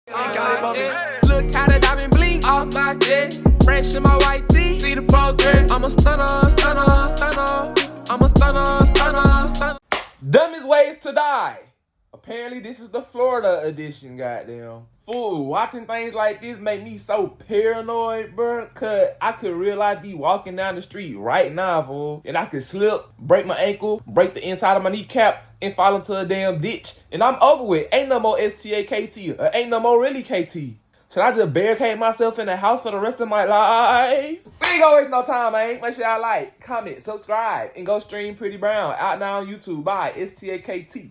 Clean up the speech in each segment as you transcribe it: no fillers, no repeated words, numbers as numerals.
Look how the diamond blink off my jet. Fresh in my white tee. See the progress. I'm a stunner, stunner, stunner. I'm a stunner, stunner, stunner. Dumbest ways to die. Apparently, this is the Florida edition, goddamn. Fool, watching things like this make me so paranoid, bro. Cause I could realize be walking down the street right now, fool. And I could slip, break my ankle, break the inside of my kneecap, and fall into a damn ditch. And I'm over with. Ain't no more STAKT. Ain't no more ReelyKT. Should I just barricade myself in the house for the rest of my life? We ain't gonna waste no time, man. Make sure y'all like, comment, subscribe, and go stream Pretty Brown out now on YouTube by STAKT.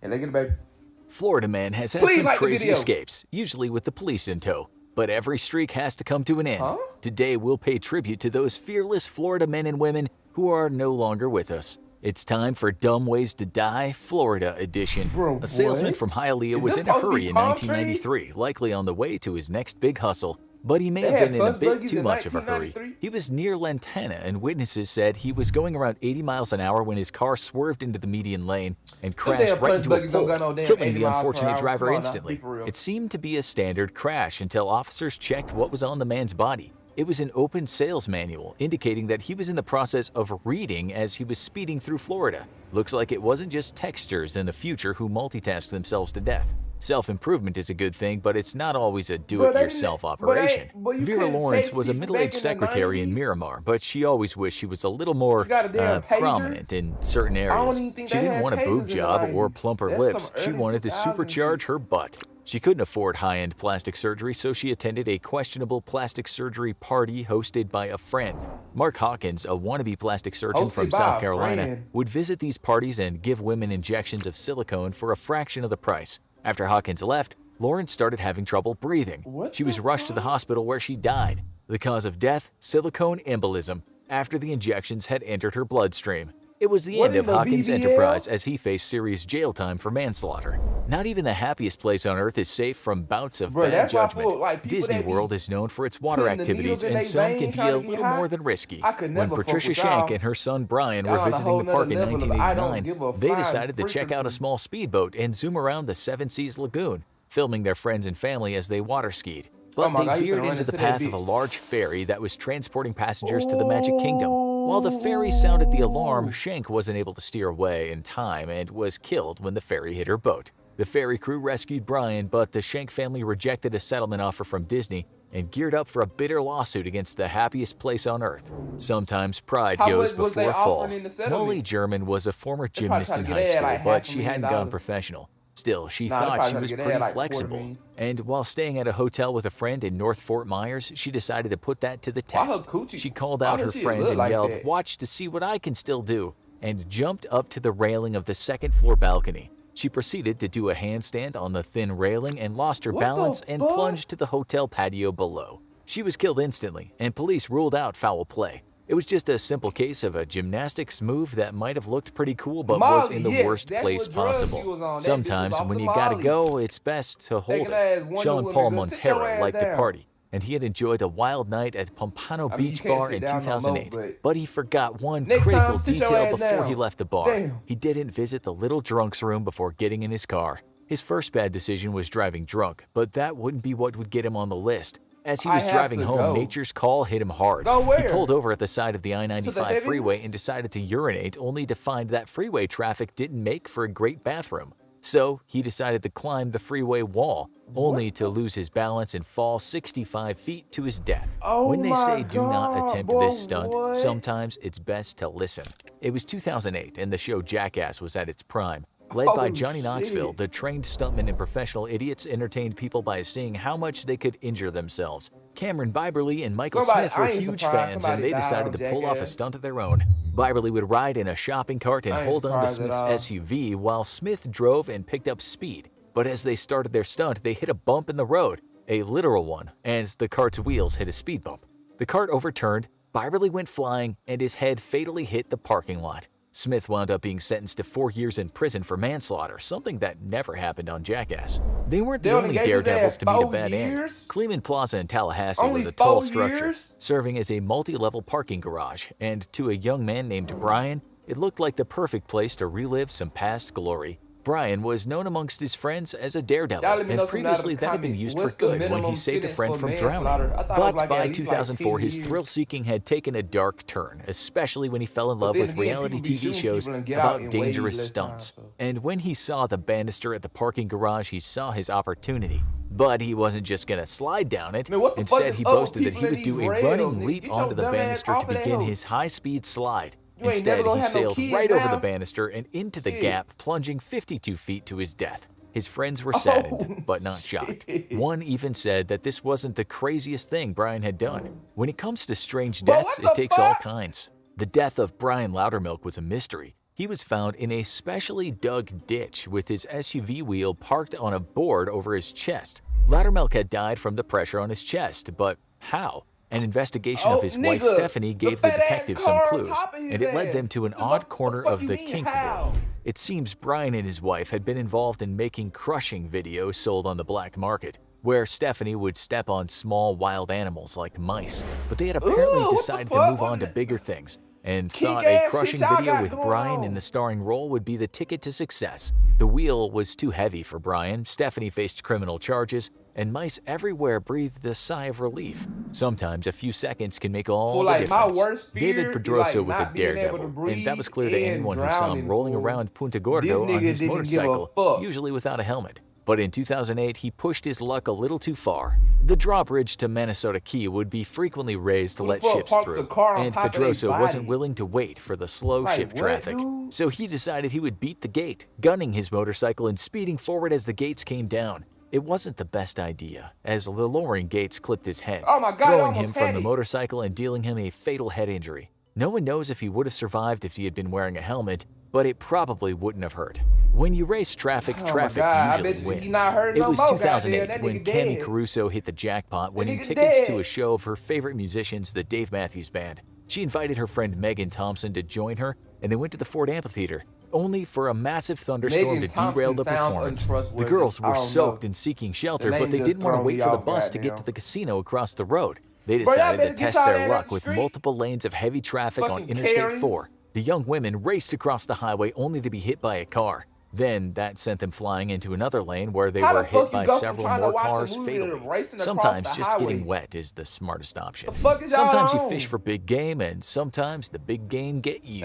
And let's get it, baby. Florida man has had some crazy escapes, usually with the police in tow. But every streak has to come to an end. Today, we'll pay tribute to those fearless Florida men and women who are no longer with us. It's time for Dumb Ways to Die, Florida edition. Bro, a salesman from Hialeah was in a hurry in 1993, likely on the way to his next big hustle. But he may have been in a bit too much of a hurry. He was near Lantana, and witnesses said he was going around 80 miles an hour when his car swerved into the median lane and crashed right into a pole, killing the unfortunate driver instantly. It seemed to be a standard crash until officers checked what was on the man's body. It was an open sales manual indicating that he was in the process of reading as he was speeding through Florida. Looks like it wasn't just texters in the future who multitask themselves to death. Self-improvement is a good thing, but it's not always a do-it-yourself operation. Vera Lawrence was a middle-aged secretary in Miramar, but she always wished she was a little more prominent in certain areas. She didn't want a boob job or plumper lips. She wanted to supercharge her butt. She couldn't afford high-end plastic surgery, so she attended a questionable plastic surgery party hosted by a friend. Mark Hawkins, a wannabe plastic surgeon from South Carolina, would visit these parties and give women injections of silicone for a fraction of the price. After Hawkins left, Lawrence started having trouble breathing. She was rushed to the hospital where she died. The cause of death, silicone embolism, after the injections had entered her bloodstream. It was the end of Hawkins' enterprise as he faced serious jail time for manslaughter. Not even the happiest place on earth is safe from bouts of bad judgment. Disney World is known for its water activities, and some can be a little more than risky. When Patricia Shank and her son Brian were visiting the park in 1989, they decided to check out a small speedboat and zoom around the Seven Seas Lagoon, filming their friends and family as they water skied. But they veered into the path of a large ferry that was transporting passengers to the Magic Kingdom. While the ferry sounded the alarm, Shank wasn't able to steer away in time and was killed when the ferry hit her boat. The ferry crew rescued Brian, but the Shank family rejected a settlement offer from Disney and geared up for a bitter lawsuit against the happiest place on earth. Sometimes pride goes before a fall. Molly German was a former gymnast in high school, but she hadn't gone professional. Still, she thought she was pretty flexible. And while staying at a hotel with a friend in North Fort Myers, she decided to put that to the test. She called out her friend and yelled, "Watch to see what I can still do," and jumped up to the railing of the second-floor balcony. She proceeded to do a handstand on the thin railing and lost her balance and plunged to the hotel patio below. She was killed instantly, and police ruled out foul play. It was just a simple case of a gymnastics move that might have looked pretty cool but was in the worst place possible. Sometimes when you gotta go, it's best to hold it. Sean Paul Montero liked to party, and he had enjoyed a wild night at Pompano Beach Bar in 2008. But he forgot one critical detail before he left the bar. He didn't visit the little drunks room before getting in his car. His first bad decision was driving drunk, but that wouldn't be what would get him on the list. As he was driving home, nature's call hit him hard. He pulled over at the side of the I-95 freeway and decided to urinate, only to find that freeway traffic didn't make for a great bathroom. So he decided to climb the freeway wall, only to lose his balance and fall 65 feet to his death. When they say do not attempt this stunt, sometimes it's best to listen. It was 2008 and the show Jackass was at its prime. Led by Johnny Knoxville, the trained stuntmen and professional idiots entertained people by seeing how much they could injure themselves. Cameron Biberly and Michael Smith were huge fans, and they decided to pull off a stunt of their own. Biberly would ride in a shopping cart and hold on to Smith's SUV while Smith drove and picked up speed. But as they started their stunt, they hit a bump in the road, a literal one, as the cart's wheels hit a speed bump. The cart overturned, Biberly went flying, and his head fatally hit the parking lot. Smith wound up being sentenced to 4 years in prison for manslaughter, something that never happened on Jackass. They weren't the only daredevils to meet a bad end. Cleveland Plaza in Tallahassee was a tall structure, serving as a multi-level parking garage, and to a young man named Brian, it looked like the perfect place to relive some past glory. Brian was known amongst his friends as a daredevil, and previously that had been used for good when he saved a friend from drowning. But by 2004, his thrill-seeking had taken a dark turn, especially when he fell in love with reality TV shows about dangerous stunts. And when he saw the banister at the parking garage, he saw his opportunity. But he wasn't just gonna slide down it. Instead, he boasted that he would do a running leap onto the banister to begin his high-speed slide. Instead, he sailed right over the banister and into the gap, plunging 52 feet to his death. His friends were saddened, but not shocked. One even said that this wasn't the craziest thing Brian had done. When it comes to strange deaths, it takes all kinds. The death of Brian Loudermilk was a mystery. He was found in a specially dug ditch with his SUV wheel parked on a board over his chest. Loudermilk had died from the pressure on his chest, but how? An investigation of his wife Stephanie gave the detectives some clues, and it led them to an odd corner of the kink world. It seems Brian and his wife had been involved in making crushing videos sold on the black market, where Stephanie would step on small wild animals like mice, but they had apparently decided to move on to bigger things, and thought a crushing video with Brian in the starring role would be the ticket to success. The wheel was too heavy for Brian, Stephanie faced criminal charges, and mice everywhere breathed a sigh of relief. Sometimes a few seconds can make all the difference. David Pedrosa was a daredevil, and that was clear to anyone who saw him rolling around Punta Gordo on his motorcycle, usually without a helmet. But in 2008, he pushed his luck a little too far. The drawbridge to Minnesota Key would be frequently raised to let ships through, and Pedrosa wasn't willing to wait for the slow ship traffic. So he decided he would beat the gate, gunning his motorcycle and speeding forward as the gates came down. It wasn't the best idea, as the lowering gates clipped his head, throwing him from the motorcycle and dealing him a fatal head injury. No one knows if he would have survived if he had been wearing a helmet, but it probably wouldn't have hurt. When you race traffic, traffic usually wins. It was 2008 when Cammie Caruso hit the jackpot winning tickets to a show of her favorite musicians, the Dave Matthews Band. She invited her friend Megan Thompson to join her, and they went to the Ford Amphitheater, only for a massive thunderstorm to derail the performance. The girls were soaked and seeking shelter, but they didn't want to wait for the bus to get to the casino across the road. They decided to test their luck with multiple lanes of heavy traffic on Interstate 4. The young women raced across the highway only to be hit by a car. Then that sent them flying into another lane where they were hit by several more cars fatally. Sometimes just getting wet is the smartest option. Sometimes you fish for big game, and sometimes the big game get you.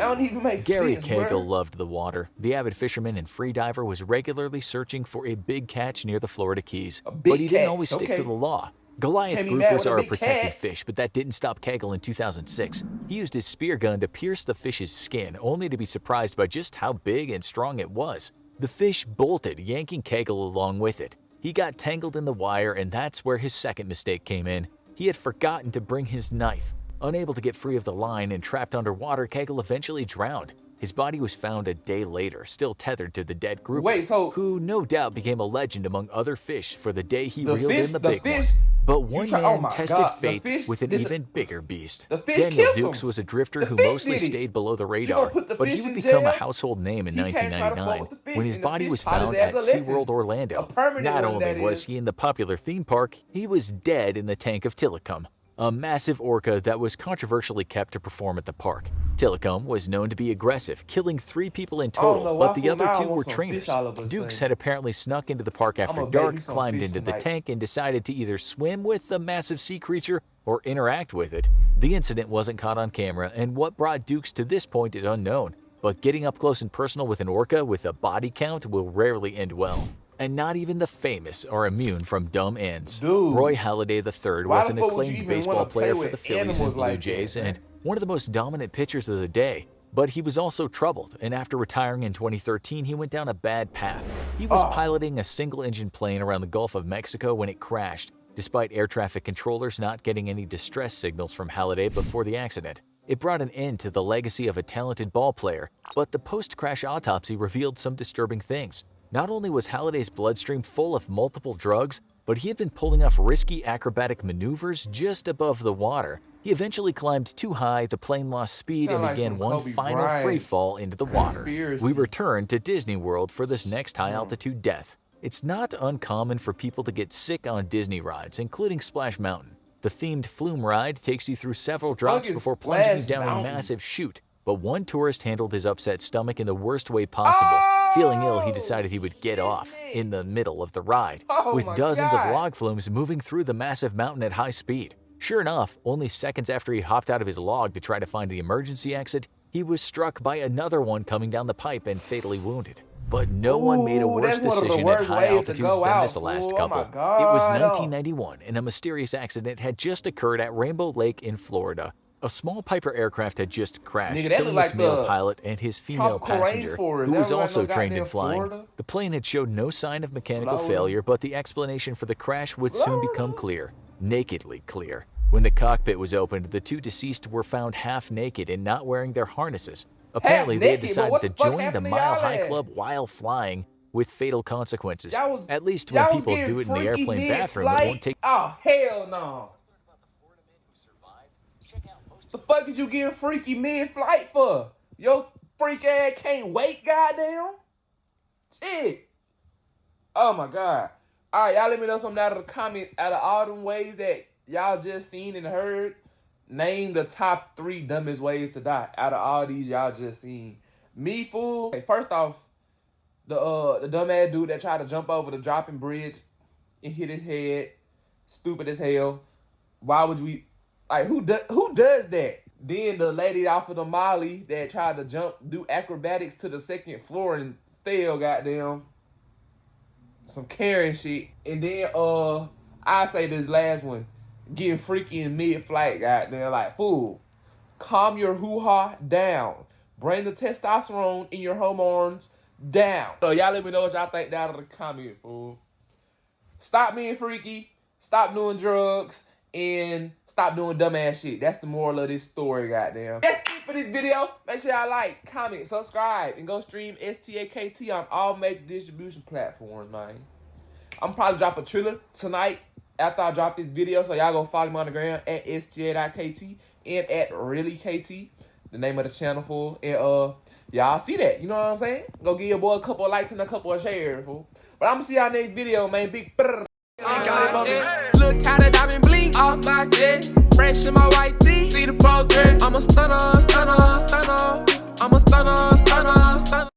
Gary Cagle loved the water. The avid fisherman and freediver was regularly searching for a big catch near the Florida Keys, but he didn't always stick to the law. Goliath groupers are a protected fish, but that didn't stop Cagle in 2006. He used his spear gun to pierce the fish's skin, only to be surprised by just how big and strong it was. The fish bolted, yanking Cagle along with it. He got tangled in the wire, and that's where his second mistake came in. He had forgotten to bring his knife. Unable to get free of the line and trapped underwater, Cagle eventually drowned. His body was found a day later, still tethered to the dead grouper, who no doubt became a legend among other fish for the day he reeled in the big one. But one man tested fate with an even bigger beast. Daniel Dukes was a drifter who mostly stayed below the radar, but he would become a household name in 1999 when his body was found at SeaWorld Orlando. Not only was he in the popular theme park, he was dead in the tank of Tilikum, a massive orca that was controversially kept to perform at the park. Tilikum was known to be aggressive, killing 3 people in total, but the other 2 were trainers. Dukes had apparently snuck into the park after dark, climbed into the tank, and decided to either swim with the massive sea creature or interact with it. The incident wasn't caught on camera, and what brought Dukes to this point is unknown, but getting up close and personal with an orca with a body count will rarely end well. And not even the famous are immune from dumb ends. Roy Halladay III was an acclaimed baseball player for the Phillies and Blue Jays and one of the most dominant pitchers of the day. But he was also troubled, and after retiring in 2013, he went down a bad path. He was piloting a single-engine plane around the Gulf of Mexico when it crashed, despite air traffic controllers not getting any distress signals from Halladay before the accident. It brought an end to the legacy of a talented ball player, but the post-crash autopsy revealed some disturbing things. Not only was Halladay's bloodstream full of multiple drugs, but he had been pulling off risky acrobatic maneuvers just above the water. He eventually climbed too high, the plane lost speed, and began one final free fall into the water. We return to Disney World for this next high-altitude death. It's not uncommon for people to get sick on Disney rides, including Splash Mountain. The themed Flume ride takes you through several drops before plunging you down a massive chute, but one tourist handled his upset stomach in the worst way possible. Feeling ill, he decided he would get off in the middle of the ride, with dozens of log flumes moving through the massive mountain at high speed. Sure enough, only seconds after he hopped out of his log to try to find the emergency exit, he was struck by another one coming down the pipe and fatally wounded. But no one made a worse decision at high altitudes than this last couple. It was 1991, and a mysterious accident had just occurred at Rainbow Lake in Florida. A small Piper aircraft had just crashed, killing its male pilot and his female passenger, who was also trained in flying. The plane had showed no sign of mechanical failure, but the explanation for the crash would soon become clear, nakedly clear. When the cockpit was opened, the two deceased were found half naked and not wearing their harnesses. Apparently, they had decided to join the Mile High Club while flying, with fatal consequences. At least when people do it in the airplane bathroom, it won't take— Oh, hell no. The fuck is you getting freaky mid-flight for? Your freak ass can't wait, goddamn? Shit. Oh my god. Alright, y'all let me know something out of the comments. Out of all them ways that y'all just seen and heard, name the top 3 dumbest ways to die. Out of all these y'all just seen. Me, fool. Okay, first off, the dumbass dude that tried to jump over the dropping bridge and hit his head. Stupid as hell. Why would we... Like, who does that? Then the lady off of the Molly that tried to do acrobatics to the 2nd floor and fell, goddamn. Some Karen shit. And then, I say this last one. Getting freaky in mid-flight, goddamn. Like, fool, calm your hoo-ha down. Bring the testosterone in your hormones down. So y'all let me know what y'all think down in the comment, fool. Stop being freaky. Stop doing drugs. And stop doing dumbass shit. That's the moral of this story, goddamn. That's it for this video. Make sure y'all like, comment, subscribe, and go stream STAKT on all major distribution platforms, man. I'm probably drop a trailer tonight after I drop this video, so y'all go follow me on the gram at STA.KT and at ReelyKT, the name of the channel, fool. And y'all see that, you know what I'm saying? Go give your boy a couple of likes and a couple of shares, fool. But I'm gonna see y'all next video, man. Big brr. Look how the diamond blink off my chest, fresh in my white tee. See the progress. I'm a stunner, stunner, stunner. I'm a stunner, stunner, stunner.